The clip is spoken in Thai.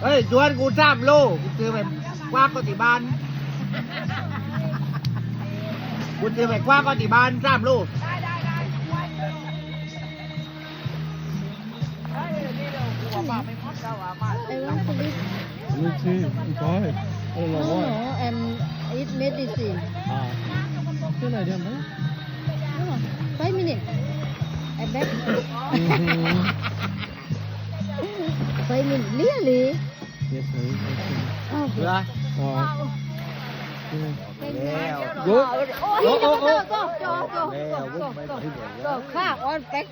เฮ้ยชวนกู3 โลกูซื้อไปกว้างกว่าที่บ้านกูซื้อไปกว้างกว่าที่บ้าน3 โลลูกที่ก้อยเราว่า and eat medicine ที่ไหนเดี๋ยวไหม 5 minutes I back 5 minutes really yes sir เบื่อ แล้ว go go ข้าง on back